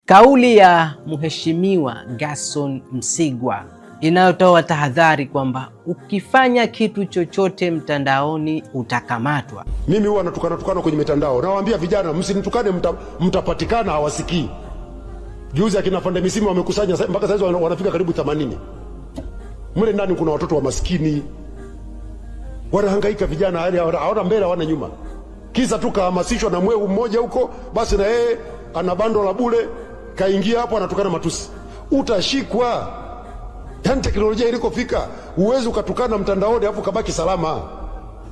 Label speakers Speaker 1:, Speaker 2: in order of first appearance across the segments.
Speaker 1: Kauli ya Mheshimiwa Gerson Msigwa inayotoa tahadhari kwamba ukifanya kitu chochote mtandaoni utakamatwa.
Speaker 2: Mimi huwa natukana kwenye mitandao. Nawaambia vijana msinitukane, mtapatikana hawasikii. Juzi akina Fande Misimu wamekusanya mpaka sasa wanafika karibu 80. Mle ndani kuna watoto wa maskini. Wanahangaika vijana, hali hawana mbele hawana nyuma. Kisa tu kahamasishwa na mweu mmoja huko, basi na yeye ana bando la bure, kaingia hapo anatukana matusi. Utashikwa. Yaani teknolojia ilikofika, uwezi ukatukana mtandaoni afu kabaki salama.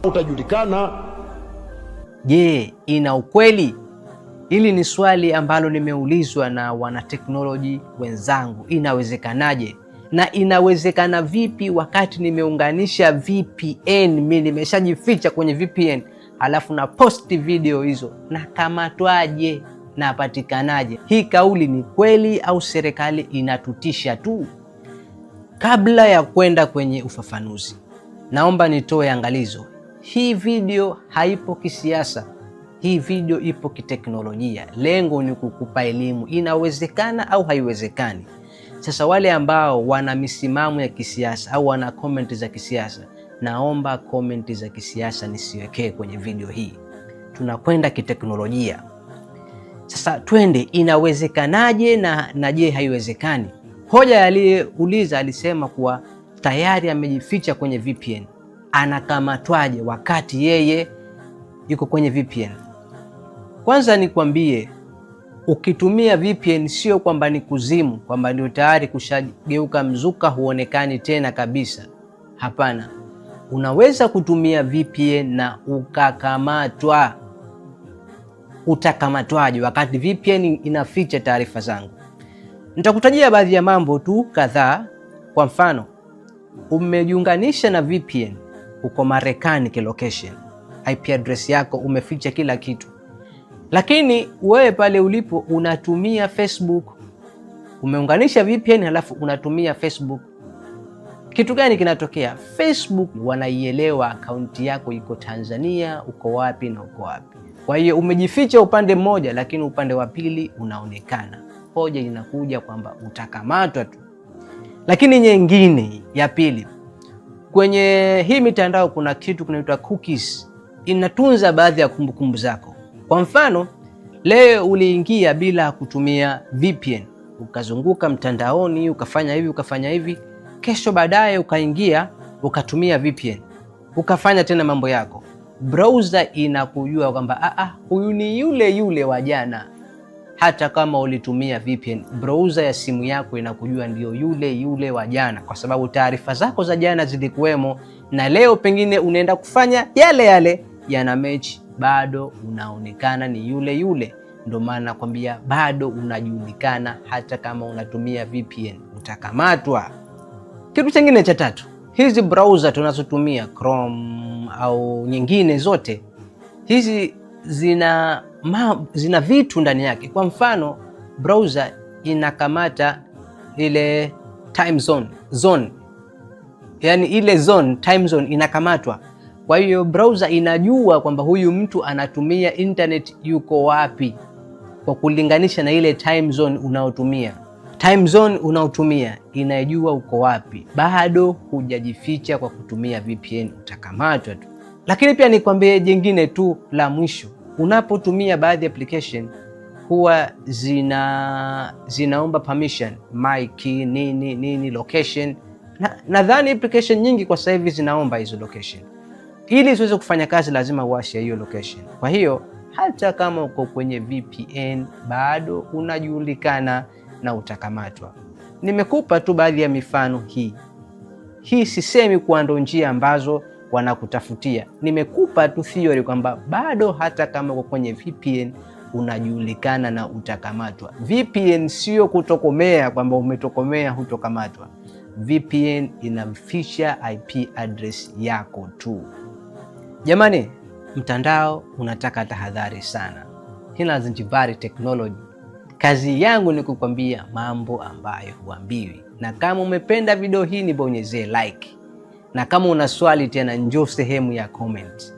Speaker 2: Utajulikana.
Speaker 1: Je, ina ukweli? Hili ni swali ambalo nimeulizwa na wanateknoloji wenzangu. Inawezekanaje? Na inawezekana vipi wakati nimeunganisha VPN? Mimi nimeshajificha kwenye VPN, halafu na posti video hizo, na kamatwaje? Na patikanaje? Hii kauli ni kweli au serikali inatutisha tu? Kabla ya kwenda kwenye ufafanuzi, naomba nitoe angalizo. Hii video haipo kisiasa. Hii video ipo kiteknolojia. Lengo ni kukupa elimu. Inawezekana au haiwezekani? Sasa wale ambao wana misimamo ya kisiasa au wana komenti za kisiasa, naomba komenti za kisiasa nisiwekee kwenye video hii. Tunakwenda kiteknolojia. Sasa twende, inawezekanaje na je haiwezekani? Hoja aliyeuliza alisema kuwa tayari amejificha kwenye VPN. Anakamatwaje wakati yeye yuko kwenye VPN? Kwanza nikwambie, ukitumia VPN sio kwamba ni kuzimu, kwamba ndio tayari kushageuka mzuka huonekani tena kabisa. Hapana. Unaweza kutumia VPN na ukakamatwa. Utakamatwaje wakati VPN inaficha taarifa zangu? Nitakutajia baadhi ya mambo tu kadhaa. Kwa mfano, umejiunganisha na VPN, uko Marekani kilocation, IP address yako umeficha kila kitu, lakini wewe pale ulipo unatumia Facebook. Umeunganisha VPN halafu unatumia Facebook. Kitu gani kinatokea? Facebook wanaielewa akaunti yako iko Tanzania, uko wapi na uko wapi. Kwa hiyo umejificha upande mmoja, lakini upande wa pili unaonekana. Hoja inakuja kwamba utakamatwa tu. Lakini nyingine ya pili, kwenye hii mitandao kuna kitu kinaitwa cookies. Inatunza baadhi ya kumbukumbu zako. Kwa mfano, leo uliingia bila kutumia VPN, ukazunguka mtandaoni, ukafanya hivi, kesho baadaye ukaingia ukatumia VPN, ukafanya tena mambo yako. Browser inakujua kwamba huyu ni yule wa jana. Hata kama ulitumia VPN, browser ya simu yako inakujua ndio yule wa jana, kwa sababu taarifa zako za jana zilikuwemo, na leo pengine unaenda kufanya yale yana match, bado unaonekana ni yule. Ndio maana nakwambia bado unajulikana hata kama unatumia VPN, utakamatwa. Kitu kingine cha tatu, hizi browser tunazotumia Chrome au nyingine zote hizi zina vitu ndani yake. Kwa mfano, browser inakamata ile time zone. Yani ile time zone inakamatwa. Kwa hiyo browser inajua kwamba huyu mtu anatumia internet yuko wapi, kwa kulinganisha na ile time zone unaotumia. Time zone unaotumia inajua uko wapi. Bado hujajificha kwa kutumia VPN, utakamatwa tu. Lakini pia nikwambie jingine tu la mwisho. Unapotumia baadhi ya application huwa zinaomba permission, mic, nini, location. Nadhani application nyingi kwa sasa hivi zinaomba hizo location. Ili ziweze kufanya kazi lazima uwashe hiyo location. Kwa hiyo hata kama uko kwenye VPN bado unajulikana na utakamatwa. Nimekupa tu baadhi ya mifano hii sisemi kwa ndo njia ambazo wanakutafutia. Nimekupa tu theory kwamba bado hata kama uko kwenye VPN unajulikana na utakamatwa. VPN sio kutokomea kwamba umetokomea hutokamatwa. VPN inaficha IP address yako tu. Jamani, mtandao unataka tahadhari sana. Hina Zinjibari Technology. Kazi yangu ni kukwambia mambo ambayo huambiwi. Na kama umependa video hii nibonyezee like. Na kama una swali tena njoo sehemu ya comment.